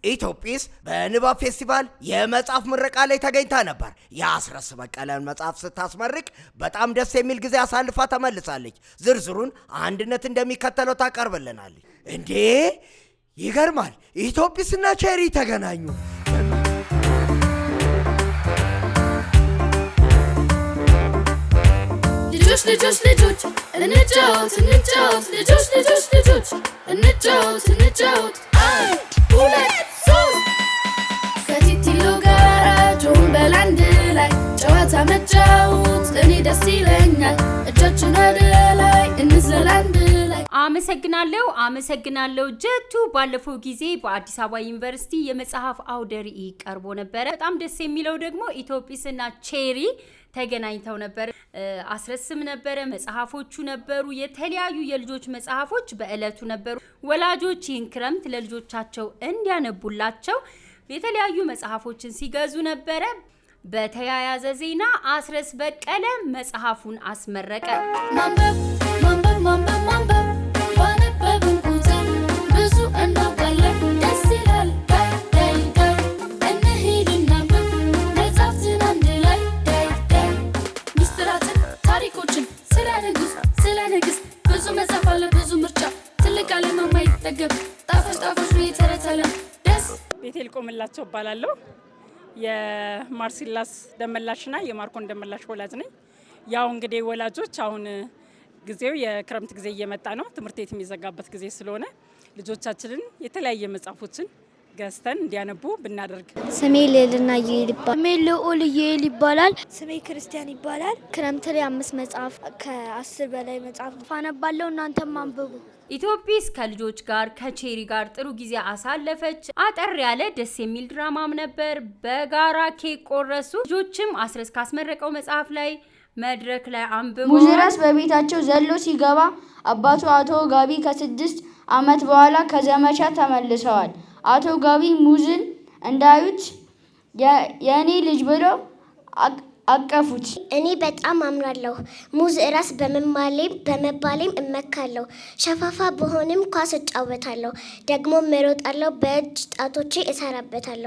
ኢትዮጲስ በንባብ ፌስቲቫል የመጽሐፍ ምረቃ ላይ ተገኝታ ነበር። የአስረስ በቀለን መጽሐፍ ስታስመርቅ በጣም ደስ የሚል ጊዜ አሳልፋ ተመልሳለች። ዝርዝሩን አንድነት እንደሚከተለው ታቀርብልናለች። እንዴ ይገርማል! ኢትዮጲስና ቼሪ ተገናኙ። ልጆች ልጆች ልጆች እንጫወት እንጫወት ልጆች ልጆች ልጆች እንጫወት እንጫወት አንድ ሁለት ሶስት ከቲቲሎ ጋር ጆን በላንድ ላይ ጨዋታ መጫወት እኔ ደስ ይለኛል። እጃችን ወደ ላይ እንዝለል አንድ ላይ። አመሰግናለሁ ጀቱ። ባለፈው ጊዜ በአዲስ አበባ ዩኒቨርሲቲ የመጽሐፍ አውደ ርዕይ ቀርቦ ነበር። በጣም ደስ የሚለው ደግሞ ኢትዮጲስና ቼሪ ተገናኝተው ነበር። አስረስም ነበረ፣ መጽሐፎቹ ነበሩ፣ የተለያዩ የልጆች መጽሐፎች በእለቱ ነበሩ። ወላጆች ይህን ክረምት ለልጆቻቸው እንዲያነቡላቸው የተለያዩ መጽሐፎችን ሲገዙ ነበረ። በተያያዘ ዜና አስረስ በቀለ መጽሐፉን አስመረቀ። ማንበብ ማንበብ ማንበብ ማንበብ ባነበብን ቁጥር ብዙ እናውቃለን። ደስ ይላል ብዙ መጽሐፍ አለ፣ ብዙ ምርጫ ትልቅ ዓለም የማይጠገብ ጣፋጭ የተረተለ ደስ ቤቴል ቆምላቸው እባላለሁ። የማርሲላስ ደመላሽና የማርኮን ደመላሽ ወላጅ ነኝ። ያው እንግዲህ ወላጆች አሁን ጊዜው የክረምት ጊዜ እየመጣ ነው። ትምህርት ቤት የሚዘጋበት ጊዜ ስለሆነ ልጆቻችንን የተለያየ መጽሐፎችን ገዝተን እንዲያነቡ ብናደርግ። ስሜ ልዕልና ይባላል። ስሜ ክርስቲያን ይባላል። ክረምት ላይ 5 መጽሐፍ ከ10 በላይ መጽሐፍ አነባለሁ። እናንተም አንብቡ። ኢትዮጲስ ከልጆች ጋር ከቼሪ ጋር ጥሩ ጊዜ አሳለፈች። አጠር ያለ ደስ የሚል ድራማም ነበር። በጋራ ኬክ ቆረሱ። ልጆችም አስረስ ካስመረቀው መጽሐፍ ላይ መድረክ ላይ አንብበው። ሙዝረስ በቤታቸው ዘሎ ሲገባ አባቱ አቶ ጋቢ ከ6 ዓመት በኋላ ከዘመቻ ተመልሰዋል። አቶ ጋቢ ሙዝን እንዳዩት የኔ ልጅ ብለው አቀፉት። እኔ በጣም አምራለሁ። ሙዝ ራስ በመባሌም እመካለሁ። ሸፋፋ በሆንም ኳስ እጫወታለሁ። ደግሞ እሮጣለሁ። በእጅ ጣቶቼ እሰራበታለሁ።